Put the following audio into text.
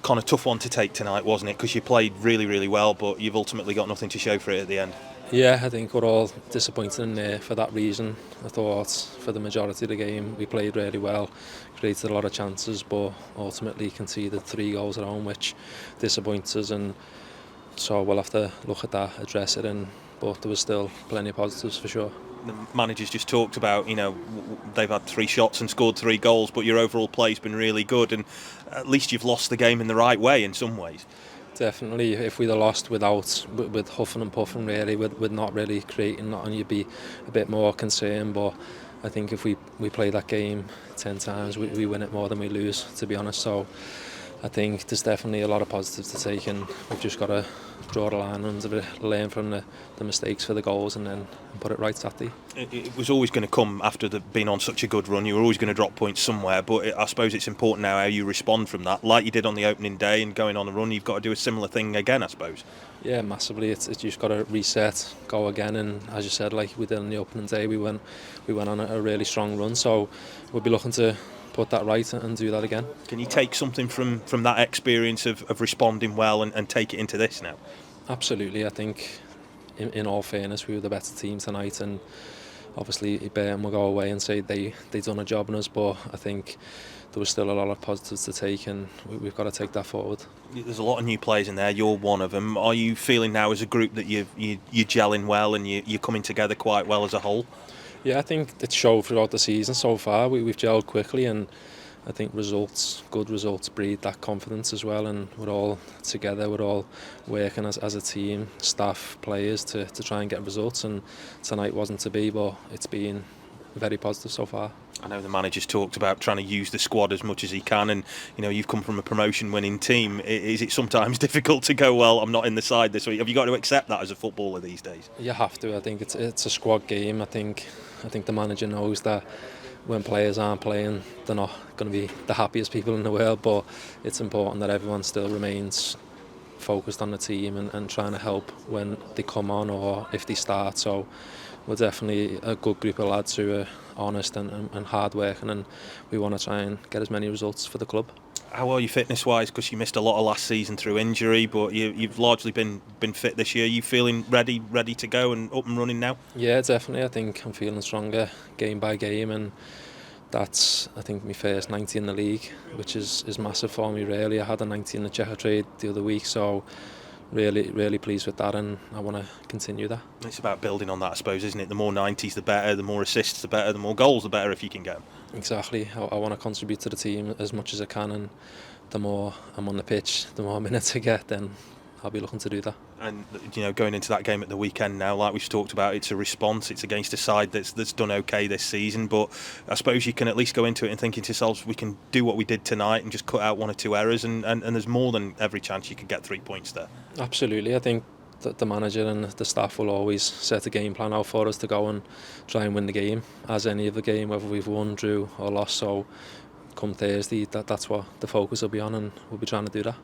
kind of tough one to take tonight, wasn't it? Because you played really, really well, but you've ultimately got nothing to show for it at the end. Yeah, I think we're all disappointed in there for that reason. I thought for the majority of the game we played really well, created a lot of chances, but ultimately conceded 3 goals at home, which disappoints us. And so we'll have to look at that, address it, but there was still plenty of positives for sure. The managers just talked about, they've had 3 shots and scored 3 goals, but your overall play's been really good, and at least you've lost the game in the right way in some ways. Definitely, if we'd have lost with huffing and puffing, really, with not really creating, and you'd be a bit more concerned. But I think if we play that game 10 times, we win it more than we lose, to be honest. So I think there's definitely a lot of positives to take, and we've just got to draw the line under it, learn from the mistakes for the goals, and then put it right Saturday. It was always going to come after being on such a good run. You were always going to drop points somewhere, but I suppose it's important now how you respond from that. Like you did on the opening day and going on a run, you've got to do a similar thing again, I suppose. Yeah, massively. It's just got to reset, go again, and as you said, like we did on the opening day, we went on a really strong run. So we'll be looking to put that right and do that again. Can you take something from that experience of responding well and take it into this now? Absolutely. I think in all fairness, we were the better team tonight, and obviously Burton will go away and say they done a job on us, but I think there was still a lot of positives to take, and we've got to take that forward. There's a lot of new players in there. You're one of them. Are you feeling now as a group that you're gelling well and you're coming together quite well as a whole? Yeah, I think it's showed throughout the season so far. We've gelled quickly, and I think good results breed that confidence as well, and we're all together, we're all working as a team, staff, players, to try and get results, and tonight wasn't to be, but it's been very positive so far. I know the manager's talked about trying to use the squad as much as he can, and you've come from a promotion-winning team. Is it sometimes difficult to go, well, I'm not in the side this week? Have you got to accept that as a footballer these days? You have to. I think it's a squad game. I think the manager knows that when players aren't playing, they're not going to be the happiest people in the world, but it's important that everyone still remains focused on the team and trying to help when they come on or if they start. So we're definitely a good group of lads who are honest and hard working, and we want to try and get as many results for the club. How are you fitness-wise? Because you missed a lot of last season through injury, but you've largely been fit this year. Are you feeling ready to go and up and running now? Yeah, definitely. I think I'm feeling stronger game by game, and that's, I think, my first 90 in the league, which is massive for me, really. I had a 90 in the Czech trade the other week, so really pleased with that, and I want to continue that. It's about building on that, I suppose, isn't it? The more 90s, the better. The more assists, the better. The more goals, the better if you can get them. Exactly. I want to contribute to the team as much as I can, and the more I'm on the pitch, the more minutes I get, then I'll be looking to do that. And going into that game at the weekend now, like we've talked about, it's a response. It's against a side that's done okay this season, but I suppose you can at least go into it and thinking to yourselves, we can do what we did tonight and just cut out 1 or 2 errors, and there's more than every chance you could get 3 points there. Absolutely. I think that the manager and the staff will always set a game plan out for us to go and try and win the game, as any other game, whether we've won, drew or lost. So come Thursday, that's what the focus will be on, and we'll be trying to do that.